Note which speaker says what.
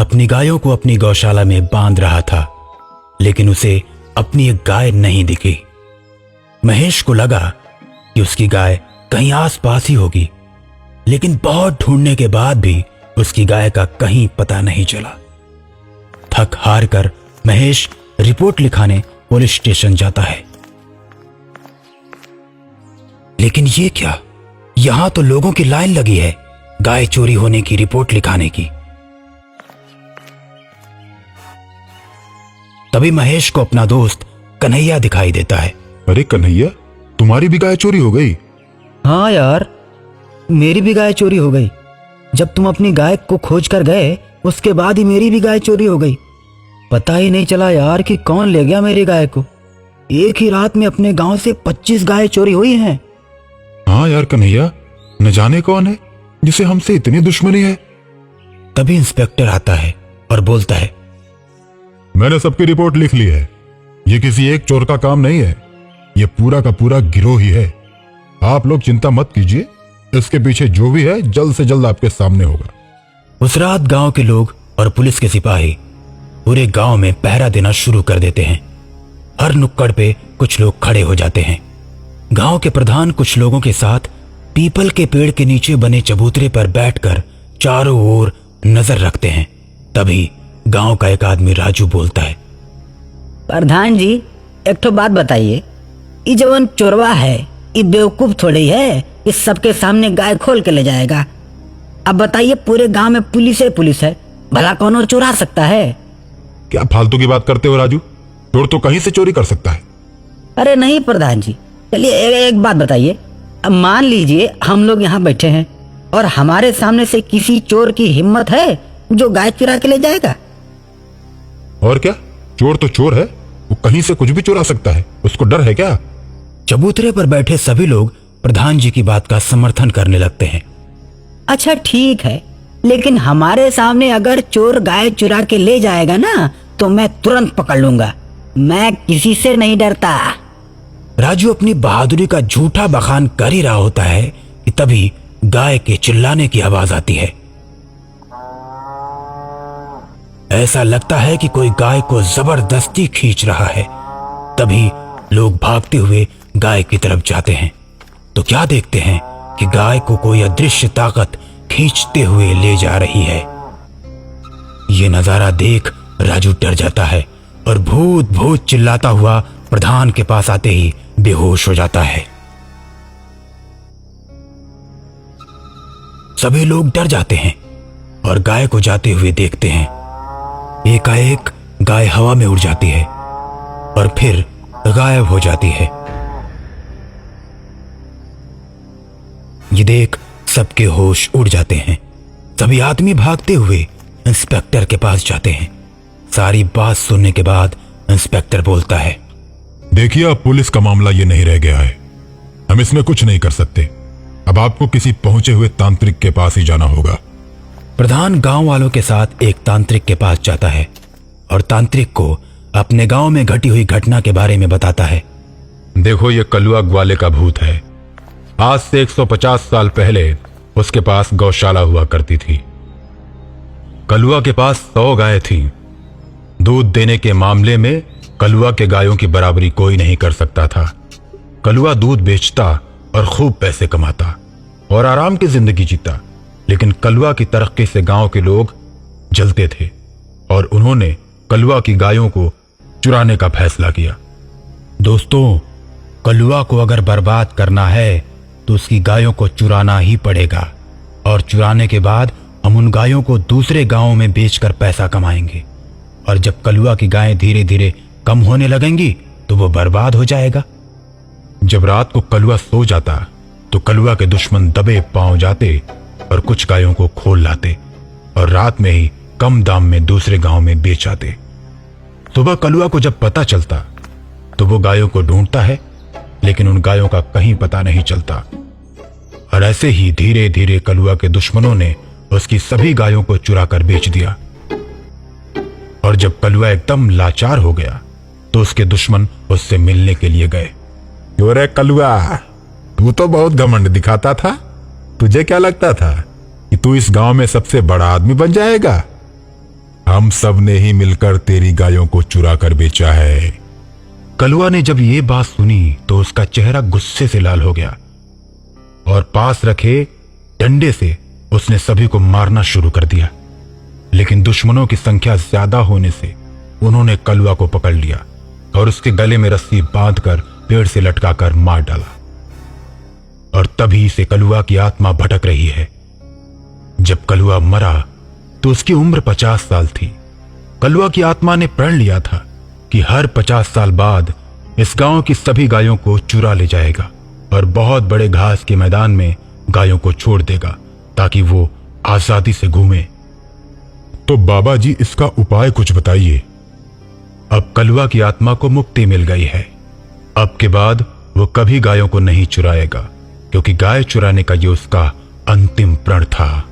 Speaker 1: अपनी गायों को अपनी गौशाला में बांध रहा था, लेकिन उसे अपनी एक गाय नहीं दिखी। महेश को लगा कि उसकी गाय कहीं आसपास ही होगी, लेकिन बहुत ढूंढने के बाद भी उसकी गाय का कहीं पता नहीं चला। थक हार कर महेश रिपोर्ट लिखाने पुलिस स्टेशन जाता है। लेकिन ये क्या, यहां तो लोगों की लाइन लगी है गाय चोरी होने की रिपोर्ट लिखाने की। तभी महेश को अपना दोस्त कन्हैया दिखाई देता है।
Speaker 2: अरे कन्हैया, तुम्हारी भी गाय चोरी हो गई?
Speaker 3: हाँ यार, मेरी भी गाय चोरी हो गई। जब तुम अपनी गाय को खोज कर गए उसके बाद ही मेरी भी गाय चोरी हो गई। पता ही नहीं चला यार कि कौन ले गया मेरी गाय को। एक ही रात में अपने गांव से 25 गाय चोरी हुई हैं।
Speaker 2: हाँ यार कन्हैया, न जाने कौन है जिसे हमसे इतनी दुश्मनी है।
Speaker 1: तभी इंस्पेक्टर आता है और बोलता है,
Speaker 2: मैंने सबकी रिपोर्ट लिख ली है। ये किसी एक चोर का काम नहीं है, ये पूरा का पूरा गिरोह ही है। आप लोग चिंता मत कीजिए, इसके पीछे जो भी है जल्द से जल्द आपके सामने होगा।
Speaker 1: उस रात गांव के लोग और पुलिस के सिपाही पूरे गांव में पहरा देना शुरू कर देते हैं। हर नुक्कड़ पे कुछ लोग खड़े हो जाते हैं। गांव के प्रधान कुछ लोगों के साथ पीपल के पेड़ के नीचे बने चबूतरे पर बैठकर चारों ओर नजर रखते हैं। तभी गांव का एक आदमी राजू बोलता है,
Speaker 3: प्रधान जी, एक तो बात बताइए, ये जवन चोरवा है ये बेवकूफ थोड़ी है कि सबके सामने गाय खोल के ले जाएगा। अब बताइए, पूरे गांव में पुलिस है, भला कौन और चुरा सकता है?
Speaker 2: क्या फालतू की बात करते हो राजू? चोर तो कहीं से चोरी कर सकता है।
Speaker 3: अरे नहीं प्रधान जी, चलिए एक बात बताइए। अब मान लीजिए हम लोग यहाँ बैठे हैं और हमारे सामने से किसी चोर की हिम्मत है जो गाय चुरा के ले जाएगा?
Speaker 2: और क्या, चोर तो चोर है, वो कहीं से कुछ भी चुरा सकता है, उसको डर है क्या?
Speaker 1: चबूतरे पर बैठे सभी लोग प्रधान जी की बात का समर्थन करने लगते हैं।
Speaker 3: अच्छा ठीक है, लेकिन हमारे सामने अगर चोर गाय चुरा के ले जाएगा ना तो मैं तुरंत पकड़ लूंगा। मैं किसी से नहीं डरता।
Speaker 1: राजू अपनी बहादुरी का झूठा बखान कर ही रहा होता है कि तभी गाय के चिल्लाने की आवाज आती है। ऐसा लगता है कि कोई गाय को जबरदस्ती खींच रहा है। तभी लोग भागते हुए गाय की तरफ जाते हैं तो क्या देखते हैं कि गाय को कोई अदृश्य ताकत खींचते हुए ले जा रही है। ये नजारा देख राजू डर जाता है और भूत भूत चिल्लाता हुआ प्रधान के पास आते ही बेहोश हो जाता है। सभी लोग डर जाते हैं और गाय को जाते हुए देखते हैं। एकाएक गाय हवा में उड़ जाती है और फिर गायब हो जाती है। ये देख सबके होश उड़ जाते हैं। सभी आदमी भागते हुए इंस्पेक्टर के पास जाते हैं। सारी बात सुनने के बाद इंस्पेक्टर बोलता है,
Speaker 2: देखिए, अब पुलिस का मामला ये नहीं रह गया है, हम इसमें कुछ नहीं कर सकते। अब आपको किसी पहुंचे हुए तांत्रिक के पास ही जाना होगा।
Speaker 1: प्रधान गांव वालों के साथ एक तांत्रिक के पास जाता है और तांत्रिक को अपने गांव में घटी हुई घटना के बारे में बताता है।
Speaker 2: देखो, ये कलुआ ग्वाले का भूत है। आज से 150 साल पहले उसके पास गौशाला हुआ करती थी। कलुआ के पास 100 गायें थीं। दूध देने के मामले में कलुआ के गायों की बराबरी कोई नहीं कर सकता था। कलुआ दूध बेचता और खूब पैसे कमाता और आराम की जिंदगी जीता, लेकिन कलुआ की तरक्की से गांव के लोग जलते थे और उन्होंने कलुआ की गायों को चुराने का फैसला किया।
Speaker 1: दोस्तों, कलुआ को अगर बर्बाद करना है तो उसकी गायों को चुराना ही पड़ेगा और चुराने के बाद हम उन गायों को दूसरे गांवों में बेचकर पैसा कमाएंगे और जब कलुआ की गायें धीरे धीरे कम होने लगेंगी तो वो बर्बाद हो जाएगा।
Speaker 2: जब रात को कलुआ सो जाता तो कलुआ के दुश्मन दबे पांव जाते और कुछ गायों को खोल लाते और रात में ही कम दाम में दूसरे गांव में बेच आते। सुबह कलुआ को जब पता चलता तो वो गायों को ढूंढता है, लेकिन उन गायों का कहीं पता नहीं चलता और ऐसे ही धीरे धीरे कलुआ के दुश्मनों ने उसकी सभी गायों को चुरा कर बेच दिया। और जब कलुआ एकदम लाचार हो गया तो उसके दुश्मन उससे मिलने के लिए गए। अरे कलुआ, तू तो बहुत घमंड दिखाता था। तुझे क्या लगता था कि तू इस गांव में सबसे बड़ा आदमी बन जाएगा? हम सब ने ही मिलकर तेरी गायों को चुरा कर बेचा है।
Speaker 1: कलुआ ने जब ये बात सुनी तो उसका चेहरा गुस्से से लाल हो गया और पास रखे डंडे से उसने सभी को मारना शुरू कर दिया। लेकिन दुश्मनों की संख्या ज्यादा होने से उन्होंने कलुआ को पकड़ लिया और उसके गले में रस्सी बांधकर पेड़ से लटकाकर मार डाला। और तभी से कलुआ की आत्मा भटक रही है। जब कलुआ मरा तो उसकी उम्र 50 साल थी। कलुआ की आत्मा ने प्रण लिया था कि हर 50 साल बाद इस गांव की सभी गायों को चुरा ले जाएगा और बहुत बड़े घास के मैदान में गायों को छोड़ देगा ताकि वो आजादी से घूमे।
Speaker 2: तो बाबा जी, इसका उपाय कुछ बताइए।
Speaker 1: अब कलुआ की आत्मा को मुक्ति मिल गई है। अब के बाद वो कभी गायों को नहीं चुराएगा, क्योंकि गाय चुराने का ये उसका अंतिम प्रण था।